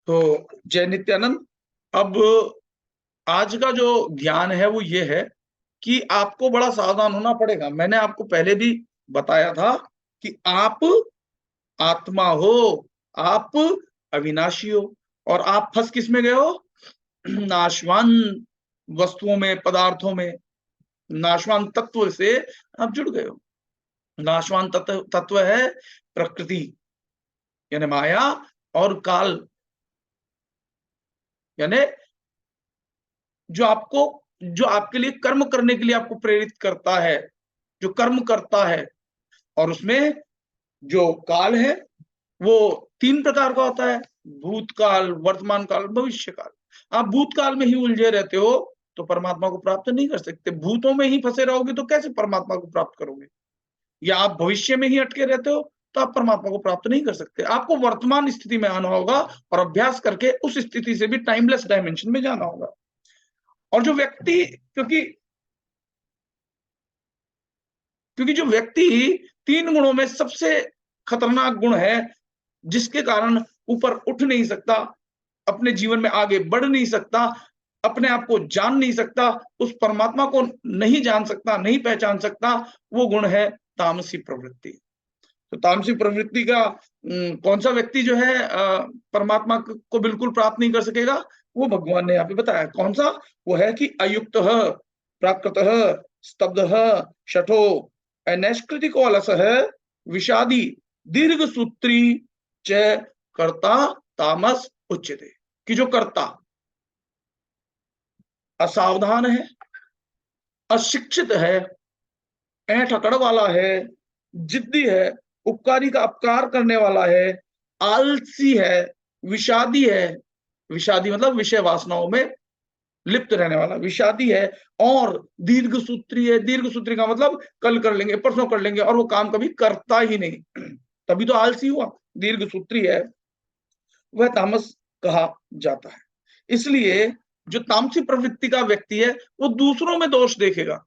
तो जय नित्यानंद। अब आज का जो ज्ञान है वो ये है कि आपको बड़ा सावधान होना पड़ेगा। मैंने आपको पहले भी बताया था कि आप आत्मा हो, आप अविनाशी हो, और आप फंस किस में गए हो? नाशवान वस्तुओं में, पदार्थों में, नाशवान तत्व से आप जुड़ गए हो। नाशवान तत्व है प्रकृति यानी माया, और काल यानी जो आपके लिए कर्म करने के लिए आपको प्रेरित करता है, जो कर्म करता है। और उसमें जो काल है वो 3 प्रकार का होता है: भूतकाल, वर्तमान काल, भविष्य काल। आप भूतकाल में ही उलझे रहते हो तो परमात्मा को प्राप्त नहीं कर सकते। भूतों में ही फंसे रहोगे तो कैसे परमात्मा को प्राप्त करोगे? या आप भविष्य में ही अटके रहते हो तो आप परमात्मा को प्राप्त नहीं कर सकते। आपको वर्तमान स्थिति में आना होगा और अभ्यास करके उस स्थिति से भी टाइमलेस डायमेंशन में जाना होगा। और जो व्यक्ति, क्योंकि जो व्यक्ति 3 गुणों में सबसे खतरनाक गुण है, जिसके कारण ऊपर उठ नहीं सकता, अपने जीवन में आगे बढ़ नहीं सकता, अपने आप को जान नहीं सकता, उस परमात्मा को नहीं जान सकता, नहीं पहचान सकता, वो गुण है तामसी प्रवृत्ति। तो तामसी प्रवृत्ति का कौन सा व्यक्ति जो है परमात्मा को बिल्कुल प्राप्त नहीं कर सकेगा? वो भगवान ने यहाँ पे बताया। कौन सा? वो है कि अयुक्त, प्राकृत, स्तब्ध, शठो, अनैष्कृतिको अलस, विषादी, दीर्घ सूत्री च कर्ता तामस उच्यते। कि जो कर्ता असावधान है, अशिक्षित है, ऐंठ अकड़ वाला है, जिद्दी है, उपकारी का अपकार करने वाला है, आलसी है, विषादी है। विषादी मतलब विषय वासनाओं में लिप्त रहने वाला विषादी है, और दीर्घ सूत्री है। दीर्घ सूत्री का मतलब कल कर लेंगे, परसों कर लेंगे, और वो काम कभी करता ही नहीं। तभी तो आलसी हुआ। दीर्घ सूत्री है, वह तामस कहा जाता है। इसलिए जो तामसी प्रवृत्ति का व्यक्ति है वो दूसरों में दोष देखेगा।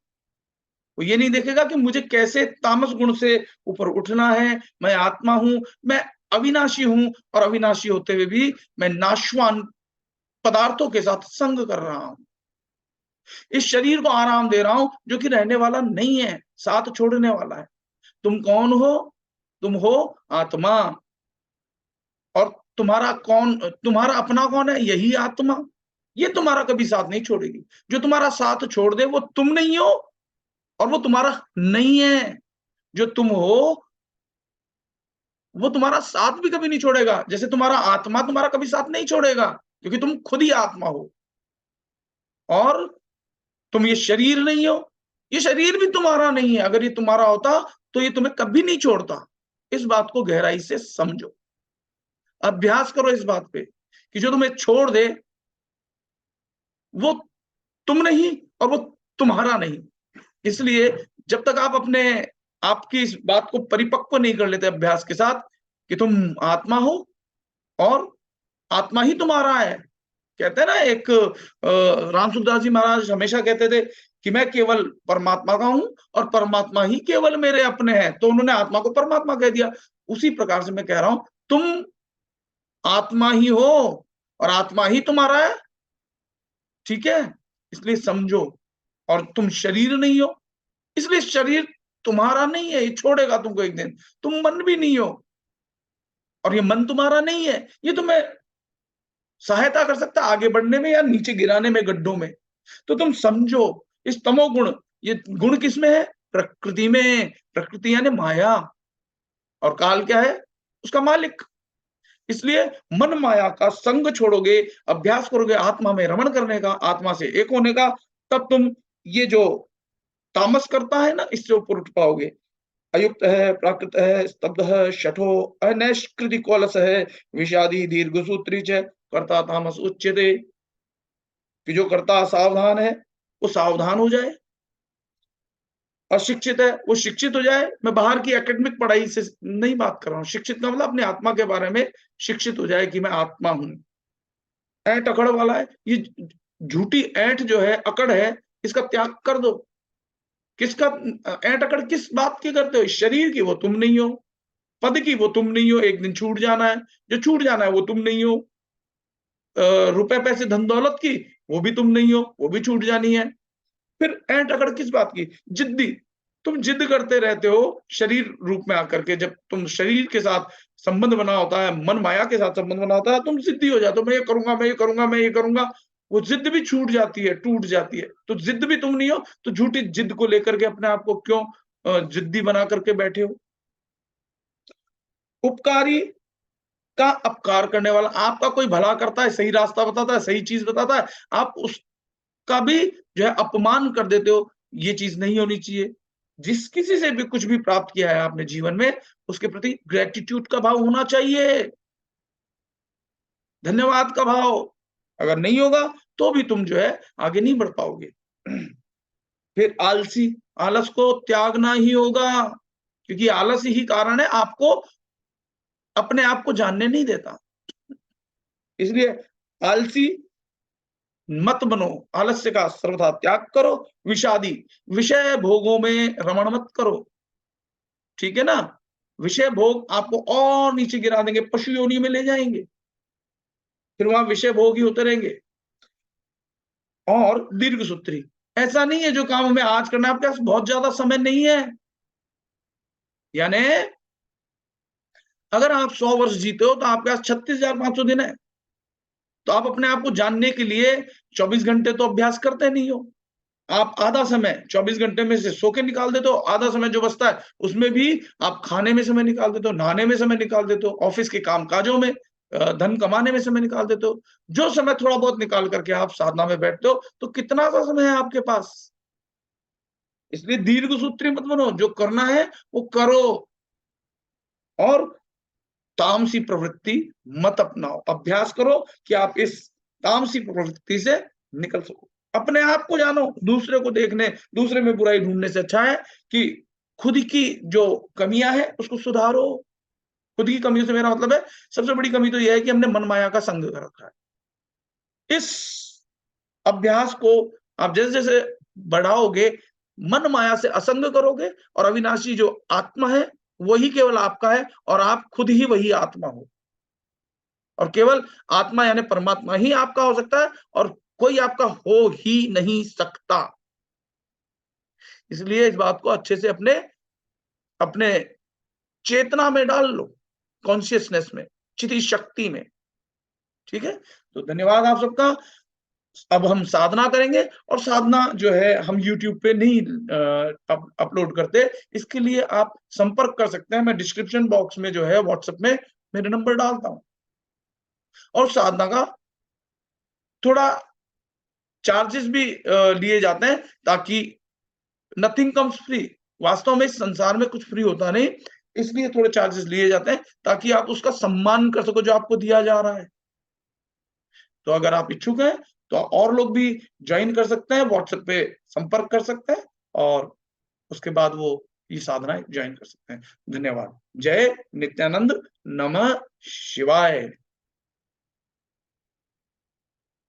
वो ये नहीं देखेगा कि मुझे कैसे तामस गुण से ऊपर उठना है। मैं आत्मा हूं, मैं अविनाशी हूं, और अविनाशी होते हुए भी मैं नाशवान पदार्थों के साथ संग कर रहा हूं। इस शरीर को आराम दे रहा हूं जो कि रहने वाला नहीं है, साथ छोड़ने वाला है। तुम कौन हो? तुम हो आत्मा। और तुम्हारा अपना कौन है? यही आत्मा। ये तुम्हारा कभी साथ नहीं छोड़ेगी। जो तुम्हारा साथ छोड़ दे वो तुम नहीं हो, और वो तुम्हारा नहीं है। जो तुम हो वो तुम्हारा साथ भी कभी नहीं छोड़ेगा। जैसे तुम्हारा आत्मा तुम्हारा कभी साथ नहीं छोड़ेगा, क्योंकि तुम खुद ही आत्मा हो। और तुम ये शरीर नहीं हो, ये शरीर भी तुम्हारा नहीं है। अगर ये तुम्हारा होता तो ये तुम्हें कभी नहीं छोड़ता। इस बात को गहराई से समझो, अभ्यास करो इस बात पे कि जो तुम्हें छोड़ दे वो तुम नहीं, और वो तुम्हारा नहीं। इसलिए जब तक आप अपने आपकी इस बात को परिपक्व नहीं कर लेते अभ्यास के साथ कि तुम आत्मा हो और आत्मा ही तुम्हारा है। कहते हैं ना, एक राम सुखदास जी महाराज हमेशा कहते थे कि मैं केवल परमात्मा का हूं और परमात्मा ही केवल मेरे अपने हैं। तो उन्होंने आत्मा को परमात्मा कह दिया। उसी प्रकार से मैं कह रहा हूं, तुम आत्मा ही हो और आत्मा ही तुम्हारा है। ठीक है? इसलिए समझो। और तुम शरीर नहीं हो, इसलिए शरीर तुम्हारा नहीं है, ये छोड़ेगा तुमको एक दिन। तुम मन भी नहीं हो, और ये मन तुम्हारा नहीं है। ये तुम्हें सहायता कर सकता है आगे बढ़ने में या नीचे गिराने में, गड्ढों में। तो तुम समझो, इस तमोगुण, ये गुण किसमें है? प्रकृति में। प्रकृति यानी माया, और काल क्या है? उसका मालिक। इसलिए मन माया का संग छोड़ोगे, अभ्यास करोगे आत्मा में रमण करने का, आत्मा से एक होने का, तब तुम ये जो तामस करता है ना, इससे ऊपर उठ पाओगे। अयुक्त है, प्राकृत है, स्तब्ध है, शठो, अनैष्कृति कोलस है, विषादी, दीर्घ सूत्री च कर्ता तामस उच्यते। कि जो कर्ता सावधान है वो सावधान हो जाए, अशिक्षित है वो शिक्षित हो जाए। मैं बाहर की एकेडमिक पढ़ाई से नहीं बात कर रहा हूँ। शिक्षित का मतलब अपने आत्मा के बारे में शिक्षित हो जाए कि मैं आत्मा हूं। ऐंठ अकड़ वाला है, ये झूठी ऐंठ जो है, अकड़ है, इसका त्याग कर दो। किसका ऐंठ अकड़? किस बात की करते हो? शरीर की, वो तुम नहीं हो। पद की, वो तुम नहीं हो। एक दिन छूट जाना है, जो छूट जाना है वो तुम नहीं हो। रुपए पैसे धन दौलत की, वो भी तुम नहीं हो, वो भी छूट जानी है। फिर ऐंठ अकड़ किस बात की? जिद्दी। तुम जिद करते रहते हो शरीर रूप में आकर के, जब तुम शरीर के साथ संबंध बना होता है, मन माया के साथ संबंध बना होता है, तुम जिद्दी हो जाते हो, मैं ये करूंगा, मैं ये करूंगा, मैं ये करूंगा। वो जिद भी छूट जाती है, टूट जाती है। तो जिद भी तुम नहीं हो, तो झूठी जिद को लेकर के अपने आप को क्यों जिद्दी बना करके बैठे हो? उपकारी का अपकार करने वाला, आपका कोई भला करता है, सही रास्ता बताता है, सही चीज बताता है, आप उसका भी जो है अपमान कर देते हो। ये चीज नहीं होनी चाहिए। जिस किसी से भी कुछ भी प्राप्त किया है आपने जीवन में, उसके प्रति ग्रेटिट्यूड का भाव होना चाहिए, धन्यवाद का भाव। अगर नहीं होगा तो भी तुम जो है आगे नहीं बढ़ पाओगे। फिर आलसी, आलस को त्यागना ही होगा, क्योंकि आलस ही कारण है आपको अपने आप को जानने नहीं देता। इसलिए आलसी मत बनो, आलस्य का सर्वथा त्याग करो। विषादी, विषय भोगों में रमण मत करो, ठीक है ना? विषय भोग आपको और नीचे गिरा देंगे, पशु योनि में ले जाएंगे, फिर वहां विषय भोग ही होते रहेंगे। और दीर्घ सूत्री, ऐसा नहीं है जो काम हमें आज करना है, आपके पास बहुत ज्यादा समय नहीं है। यानी अगर आप 100 वर्ष जीते हो तो आपके पास 36,500 दिन है। तो आप अपने आप को जानने के लिए 24 घंटे तो अभ्यास करते नहीं हो। आप आधा समय 24 घंटे में से सो के निकाल देते हो, आधा समय जो बचता है उसमें भी आप खाने में समय निकाल देते हो, नहाने में समय निकाल देते हो, ऑफिस के काम-काजों में धन कमाने में समय निकाल देते हो। जो समय थोड़ा बहुत निकाल करके आप साधना में बैठते हो, तो कितना सा समय है आपके पास? इसलिए दीर्घसूत्री मत बनो, जो करना है वो करो, और तामसी प्रवृत्ति मत अपनाओ। अभ्यास करो कि आप इस तामसी प्रवृत्ति से निकल सको। अपने आप को जानो, दूसरे को देखने, दूसरे में बुराई ढूंढने से अच्छा है कि खुद की जो कमियां हैं उसको सुधारो। खुद की कमियों से मेरा मतलब है, सबसे बड़ी कमी तो यह है कि हमने मन माया का संग कर रखा है। इस अभ्यास को आप जैसे जैसे बढ़ाओगे, मन माया से असंग करोगे, और अविनाशी जो आत्मा है वही केवल आपका है, और आप खुद ही वही आत्मा हो। और केवल आत्मा यानी परमात्मा ही आपका हो सकता है, और कोई आपका हो ही नहीं सकता। इसलिए इस बात को अच्छे से अपने अपने चेतना में डाल लो, कॉन्शियसनेस में, चिति शक्ति में। ठीक है, तो धन्यवाद आप सबका। अब हम साधना करेंगे, और साधना जो है हम YouTube पे नहीं अपलोड करते। इसके लिए आप संपर्क कर सकते हैं, मैं डिस्क्रिप्शन बॉक्स में जो है व्हाट्सएप में मेरे नंबर डालता हूं। और साधना का थोड़ा चार्जेस भी लिए जाते हैं, ताकि नथिंग कम्स फ्री। वास्तव में इस संसार में कुछ फ्री होता नहीं, इसलिए थोड़े चार्जेस लिए जाते हैं, ताकि आप उसका सम्मान कर सको जो आपको दिया जा रहा है। तो अगर आप इच्छुक हैं तो और लोग भी ज्वाइन कर सकते हैं, व्हाट्सएप पे संपर्क कर सकते हैं, और उसके बाद वो ये साधनाएं ज्वाइन कर सकते हैं। धन्यवाद। जय नित्यानंद। नमः शिवाय।